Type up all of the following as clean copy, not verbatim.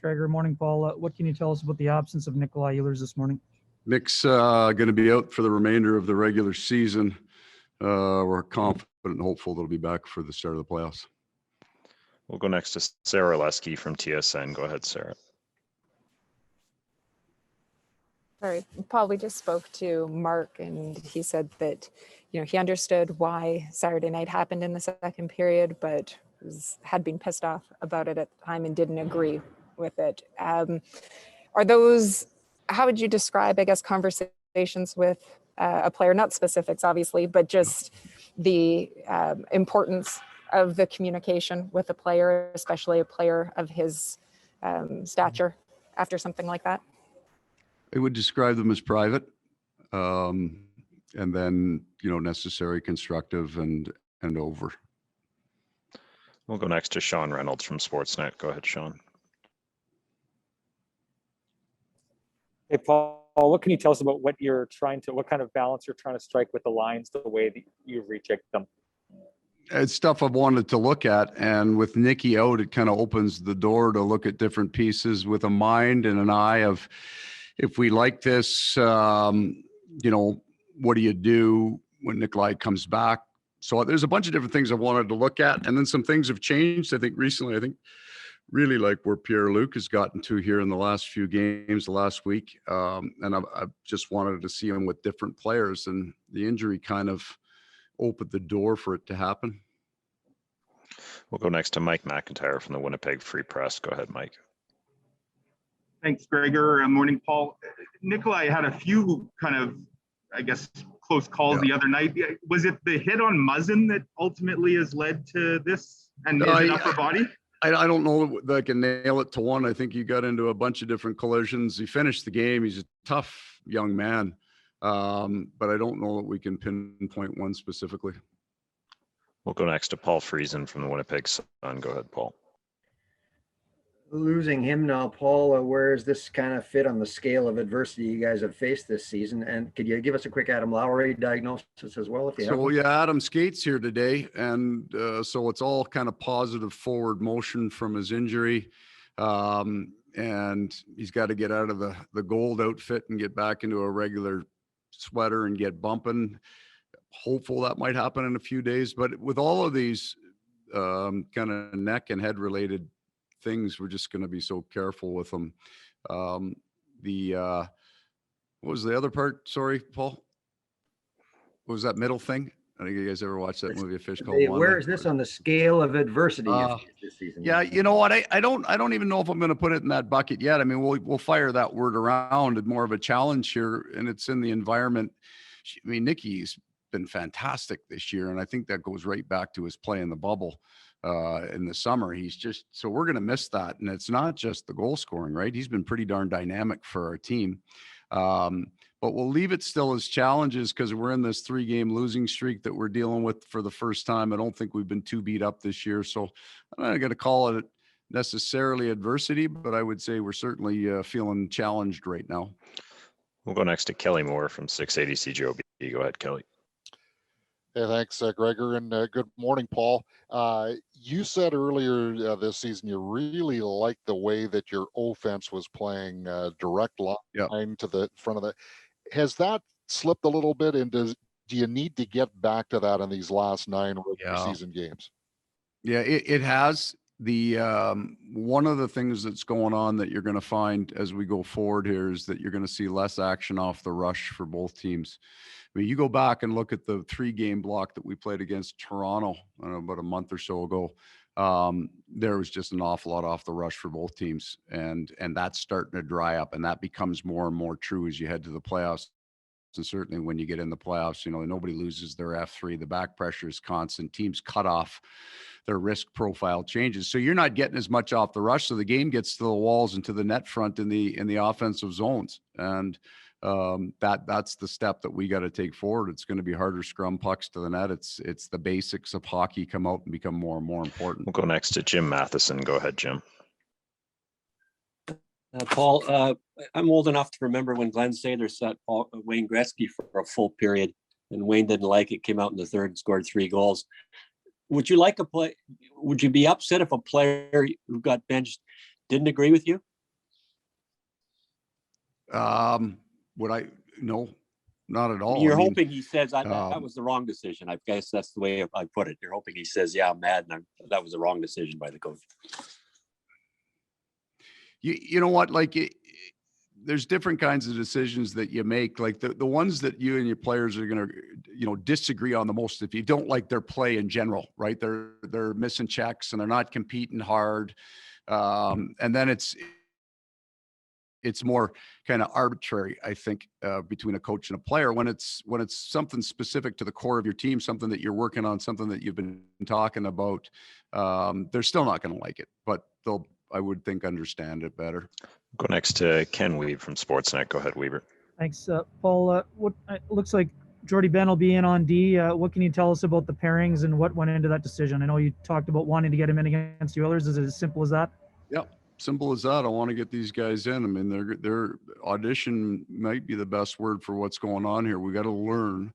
Gregor, morning, Paul. What can you tell us about the absence of Nikolaj Ehlers this morning? Nick's going to be out for the remainder of the regular season. We're confident and hopeful that he'll be back for the start of the playoffs. We'll go next to Sarah Lesky from TSN. Go ahead, Sarah. Sorry, Paul, we just spoke to Mark and he said that, he understood why Saturday night happened in the second period, but had been pissed off about it at the time and didn't agree with it. Are those, how would you describe, I guess, conversations with a player, not specifics, obviously, but just the importance of the communication with a player, especially a player of his stature after something like that? I would describe them as private, and then, necessary, constructive, and over. We'll go next to Sean Reynolds from Sportsnet. Go ahead, Sean. Hey, Paul, what can you tell us about what kind of balance you're trying to strike with the lines, the way that you reject them? It's stuff I've wanted to look at, and with Nicky out, it kind of opens the door to look at different pieces with a mind and an eye of, if we like this, what do you do when Nikolaj comes back? So there's a bunch of different things I wanted to look at, and then some things have changed. I think recently, really like where Pierre-Luc has gotten to here in the last few games, the last week, and I've just wanted to see him with different players, and the injury kind of opened the door for it to happen. We'll go next to Mike McIntyre from the Winnipeg Free Press. Go ahead, Mike. Thanks, Gregor. Morning, Paul. Nikolaj had a few kind of, close calls the other night. Was it the hit on Muzzin that ultimately has led to this? And is it upper body? I don't know that I can nail it to one. I think he got into a bunch of different collisions. He finished the game. He's a tough young man, but I don't know that we can pinpoint one specifically. We'll go next to Paul Friesen from the Winnipeg Sun. Go ahead, Paul. Losing him now, Paul, where does this kind of fit on the scale of adversity you guys have faced this season? And could you give us a quick Adam Lowry diagnosis as well, if you have? So Adam skates here today, and so it's all kind of positive forward motion from his injury, and he's got to get out of the gold outfit and get back into a regular sweater and get bumping. Hopeful that might happen in a few days, but with all of these kind of neck and head related things, we're just going to be so careful with them. What was the other part? Sorry, Paul. What was that middle thing? I think you guys ever watched that movie, A Fish Called Wanda? Where is this on the scale of adversity this season? Yeah, you know what? I don't even know if I'm going to put it in that bucket yet. I mean, we'll fire that word around and more of a challenge here, and it's in the environment. I mean, Nicky's been fantastic this year, and I think that goes right back to his play in the bubble. In the summer, so we're going to miss that. And it's not just the goal scoring, right? He's been pretty darn dynamic for our team. But we'll leave it still as challenges because we're in this 3-game losing streak that we're dealing with for the first time. I don't think we've been too beat up this year. So I'm not going to call it necessarily adversity, but I would say we're certainly feeling challenged right now. We'll go next to Kelly Moore from 680 CJOB. Go ahead, Kelly. Hey, thanks, Gregor, and good morning, Paul. You said earlier this season you really liked the way that your offense was playing direct line to the front of the. Has that slipped a little bit, and do you need to get back to that in these last 9 regular season games? Yeah, it has. The one of the things that's going on that you're going to find as we go forward here is that you're going to see less action off the rush for both teams. I mean, you go back and look at the 3-game block that we played against Toronto about a month or so ago. There was just an awful lot off the rush for both teams, and that's starting to dry up, and that becomes more and more true as you head to the playoffs. And certainly when you get in the playoffs, nobody loses their F3. The back pressure is constant. Teams cut off. Their risk profile changes. So you're not getting as much off the rush. So the game gets to the walls and to the net front in the offensive zones. And that's the step that we got to take forward. It's going to be harder scrum pucks to the net. It's the basics of hockey come out and become more and more important. We'll go next to Jim Matheson. Go ahead, Jim. Paul, I'm old enough to remember when Glenn Saylor set Wayne Gretzky for a full period, and Wayne didn't like it, came out in the third and scored 3 goals. Would you be upset if a player who got benched didn't agree with you? Would I? No, not at all. You're I mean, hoping he says that was the wrong decision. I guess that's the way I put it. You're hoping he says, yeah, I'm mad. And that was the wrong decision by the coach. You know what, like there's different kinds of decisions that you make, like the ones that you and your players are going to, disagree on the most, if you don't like their play in general, right? They're missing checks and they're not competing hard. And then it's more kind of arbitrary, I think, between a coach and a player. When it's something specific to the core of your team, something that you're working on, something that you've been talking about, they're still not going to like it, but they'll, I would think, understand it better. Go next to Ken Weaver from Sportsnet. Go ahead, Weaver. Thanks, Paul. What it looks like Jordie Benn will be in on D. What can you tell us about the pairings and what went into that decision? I know you talked about wanting to get him in against the Oilers. Is it as simple as that? Yep. Simple as that. I want to get these guys in. I mean, their audition might be the best word for what's going on here. We got to learn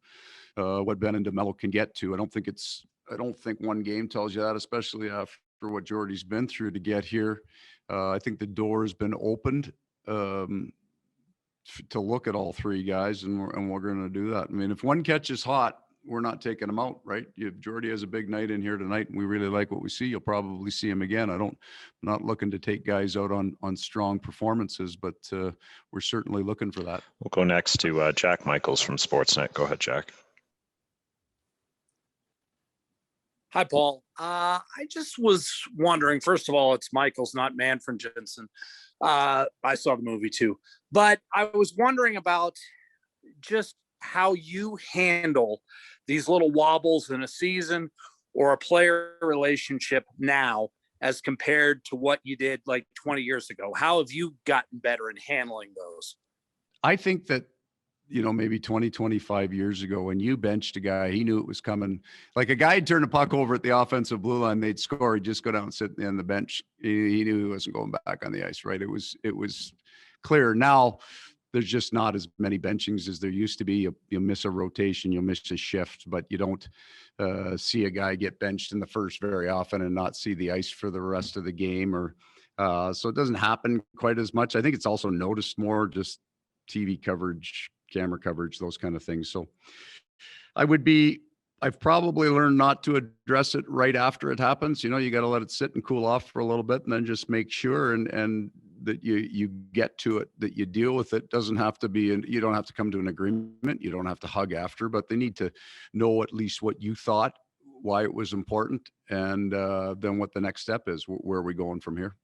what Benn and DeMello can get to. I don't think one game tells you that, especially after what Jordie's been through to get here. I think the door has been opened to look at all three guys, and we're going to do that. I mean, if one catches hot, we're not taking him out, right? If Jordie has a big night in here tonight and we really like what we see, you'll probably see him again. I'm not looking to take guys out on strong performances, but we're certainly looking for that. We'll go next to Jack Michaels from Sportsnet. Go ahead, Jack. Hi, Paul. I just was wondering, first of all, it's Michaels, not Manfred Jensen. I saw the movie too, but I was wondering about just how you handle these little wobbles in a season or a player relationship now as compared to what you did like 20 years ago. How have you gotten better in handling those? I think that, maybe 20, 25 years ago, when you benched a guy, he knew it was coming. Like a guy had turned the puck over at the offensive blue line, they'd score, he'd just go down and sit on the bench. He knew he wasn't going back on the ice, right? It was clear. Now there's just not as many benchings as there used to be. You'll miss a rotation, you'll miss a shift, but you don't see a guy get benched in the first very often and not see the ice for the rest of the game. Or so it doesn't happen quite as much. I think it's also noticed more, just TV coverage, camera coverage, those kind of things. So I've probably learned not to address it right after it happens. You got to let it sit and cool off for a little bit, and then just make sure and that you get to it, that you deal with it. Doesn't have to be, you don't have to come to an agreement. You don't have to hug after, but they need to know at least what you thought, why it was important, and then what the next step is. Where are we going from here?